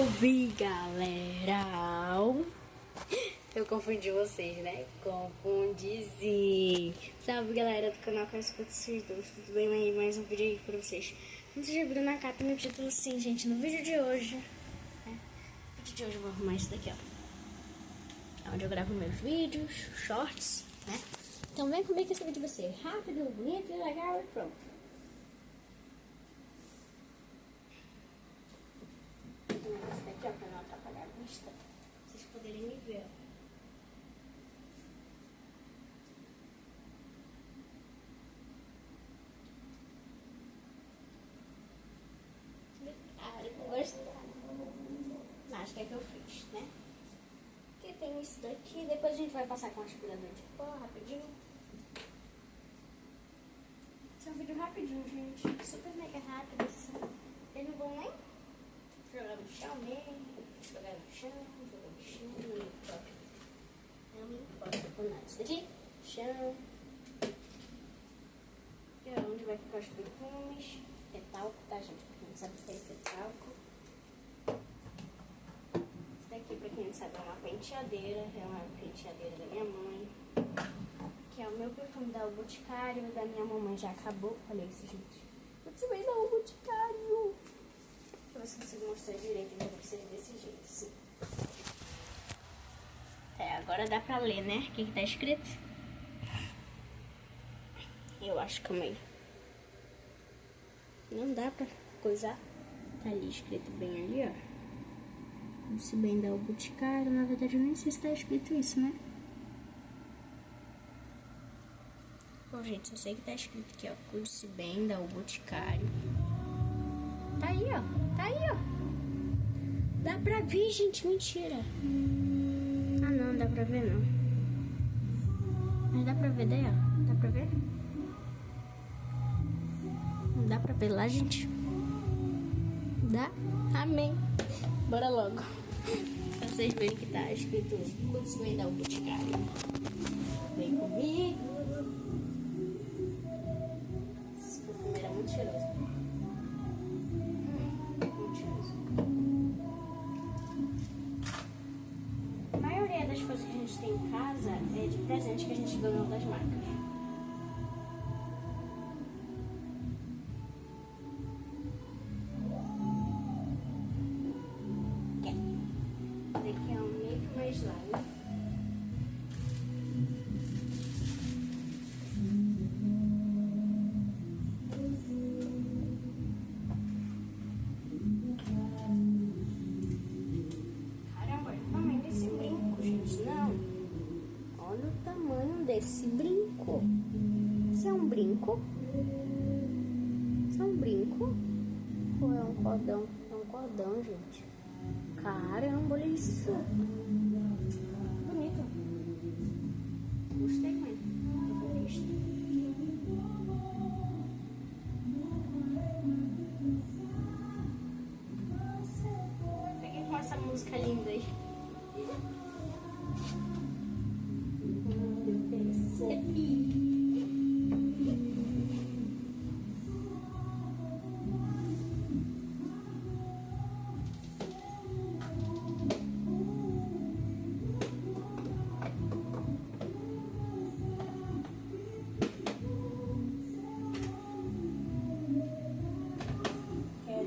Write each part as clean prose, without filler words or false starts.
ouvi, galera. Eu confundi vocês, né? Confundi sim. Salve, galera do canal que eu escuto Sertões. Tudo bem? Mais um vídeo aí pra vocês. Como vocês já viram na capa, no título, sim, gente. No vídeo de hoje, no vídeo de hoje eu vou arrumar isso daqui, ó. É onde eu gravo meus vídeos, shorts, né? Então vem comigo que esse vídeo vai ser rápido, bonito e legal e pronto. Esse daqui, ó, pra não atrapalhar a vista, pra vocês poderem me ver, ó. Ah, eu não gostaram. Mas o que é que eu fiz, né? Aqui tem isso daqui, depois a gente vai passar com o aspirador de pó rapidinho. Esse é um vídeo rapidinho, gente. Super mega rápido, assim. Eles não vão nem jogar no chão mesmo. Jogar no chão, não importa. Não me importa com nada. Isso daqui, chão. Aqui é onde vai ficar os perfumes. É talco, tá, gente? Pra quem não sabe o que é isso, é talco. Esse daqui, pra quem não sabe, é uma penteadeira. É uma penteadeira da minha mãe. Que é o meu perfume da O Boticário. Da minha mamãe já acabou. Olha isso, gente. Você vai dar O Boticário. Deixa eu ver se consigo mostrar direito. Então vai ser desse jeito, assim. Agora dá pra ler, né? O que tá escrito? Eu acho que meio. Não dá pra coisar. Tá ali escrito bem ali, ó. Cuide-se bem da O Boticário. Na verdade, eu nem sei se tá escrito isso, né? Bom, gente, eu sei que tá escrito aqui, ó. Cuide-se bem da O Boticário. Tá aí, ó. Tá aí, ó. Dá pra ver, gente. Mentira. Ah, não. Dá pra ver, não. Mas dá pra ver daí, ó. Dá pra ver? Não dá pra ver lá, gente? Dá? Amém. Bora logo. Pra vocês verem que tá escrito Cuide-se bem da O Boticário. Vem comigo. Esse perfume era muito cheiroso. Muito cheiroso. A maioria das coisas que a gente tem em casa é de presente que a gente ganhou das marcas. Aqui é um Make My Slime. Caramba, olha o tamanho desse brinco, gente. Não. Olha o tamanho desse brinco. Isso é um brinco? Isso é um brinco? Ou é um cordão? É um cordão, gente. Caramba, olha isso. Bonito. Gostei muito. Peguei com essa música linda aí. Eu percebi.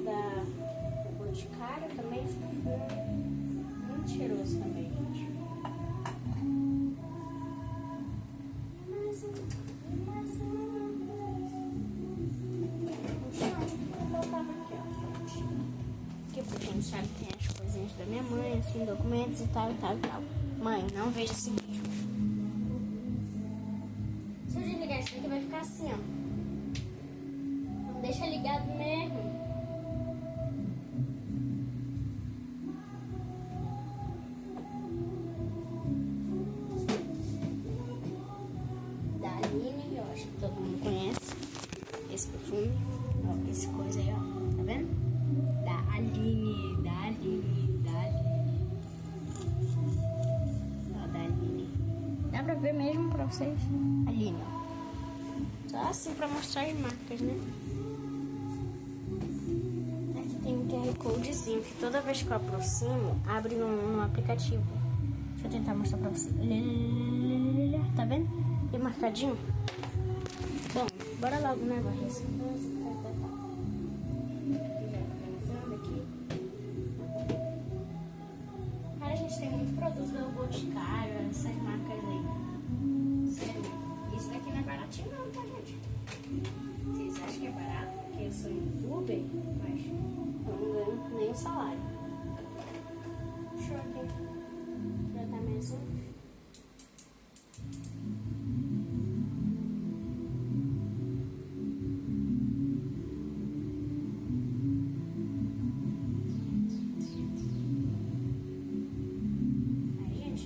O Boticário também, esse perfume muito cheiroso também, gente. O chão, eu colocava aqui, ó. Aqui, pra quem não sabe, tem as coisinhas da minha mãe, assim, documentos e tal, e tal, e tal. Mãe, não veja esse vídeo. Se eu desligar isso aqui, vai ficar assim, ó. Não deixa ligado mesmo. Eu acho que todo mundo conhece esse perfume. Ó, esse coisa aí, ó. Tá vendo? Da Aline. Ó, da Aline. Dá pra ver mesmo pra vocês? Aline, ó. Só assim pra mostrar as marcas, né? Aqui tem um QR codezinho que toda vez que eu aproximo, abre no aplicativo. Deixa eu tentar mostrar pra você. Tá vendo? E marcadinho? Bom, bora logo, né, Vanessa? Cara, a gente tem muito produto do Boticário, essas marcas aí. Sério, isso daqui não é baratinho não, tá, gente? Vocês acham que é barato porque eu sou youtuber? Mas eu não ganho nem o salário. Deixa eu aqui tratar minhas unhas.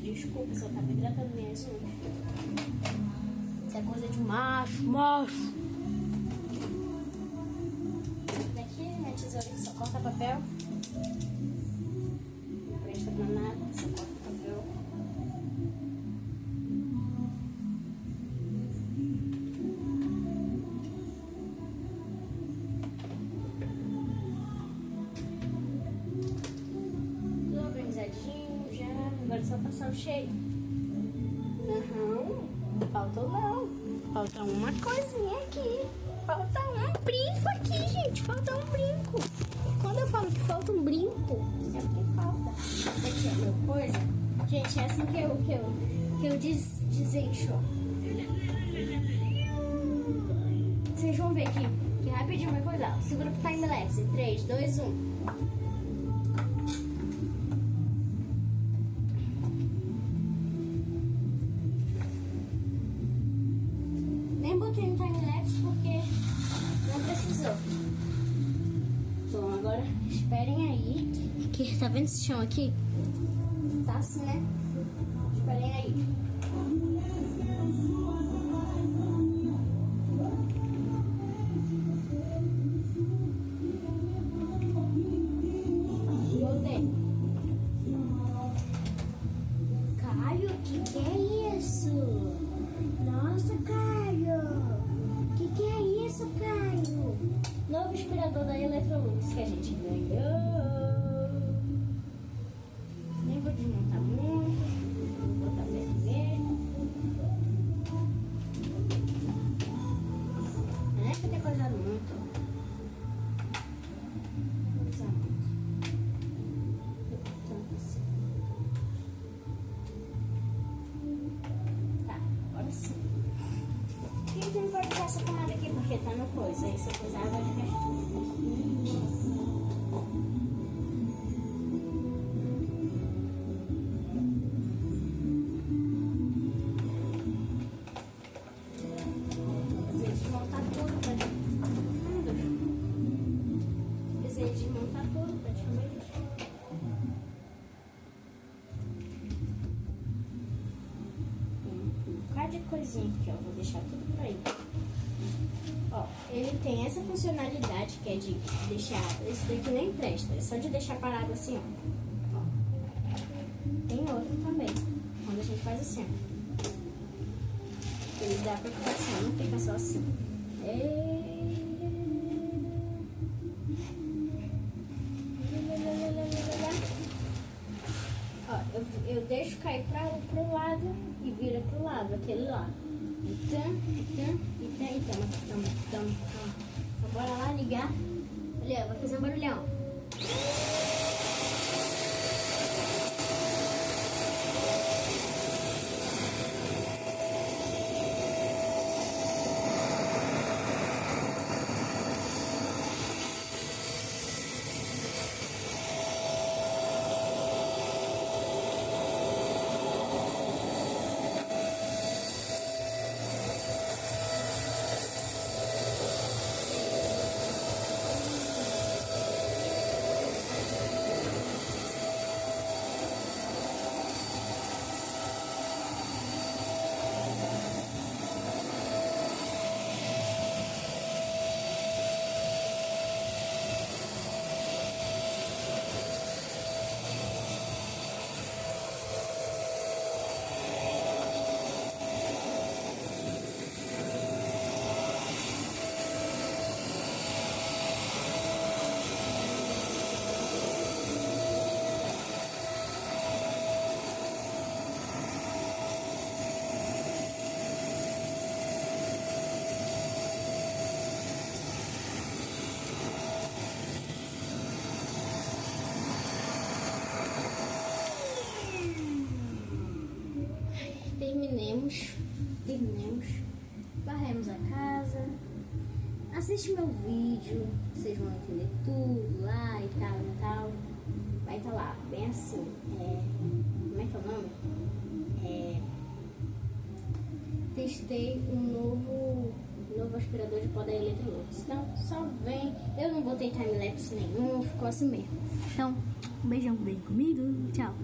Desculpa, só tava hidratando minhas unhas. Isso é coisa de macho. Daqui, minha tesoura que só corta papel. Não presta pra nada, só corta papel. Tudo organizadinho já. Agora é só passar o cheio. Não, faltou não. Falta uma coisinha aqui. Falta um brinco aqui, gente. Falta um brinco. Quando eu falo que falta um brinco, é porque falta. Aqui é meu coisa. Gente, é assim que eu desencho. Vocês vão ver aqui. Que rapidinho vai coisar. Segura pro time-lapse. 3, 2, 1. Nem botei no time-lapse porque não precisou. Bom, agora esperem aí. Que, tá vendo esse chão aqui? Tá assim, né? Esperem aí. Voltei. Caio, que é isso? Nossa, Caio! Que é isso, Caio? Novo aspirador da Electrolux que a gente ganhou. Nem vou desmontar muito. Vou botar perto mesmo. Não é que ter coisado muito. Vou usar muito. Tanto assim. Tá, agora sim. E não pode usar essa pomada aqui porque tá no coisa. Aí se eu usar vai ficar. Desmontar tudo praticamente. Um bocado de coisinha aqui, ó. Vou deixar tudo por aí. Ó, ele tem essa funcionalidade que é de deixar. Esse daqui nem presta, é só de deixar parado assim, ó. Tem outro também, quando a gente faz assim, ó. Ele dá pra ficar assim, não fica só assim. Ó, eu deixo cair pro lado e vira pro lado, aquele lá. Então. Bora lá ligar. Olha, vai fazer um barulhão. terminemos, varremos a casa. Assiste meu vídeo, vocês vão entender tudo lá e tal. Vai estar lá, bem assim. Como é que é o nome? Testei um novo aspirador de pó da Electrolux. Então, só vem. Eu não botei time-lapse nenhum, ficou assim mesmo. Então, um beijão, vem comigo. Tchau.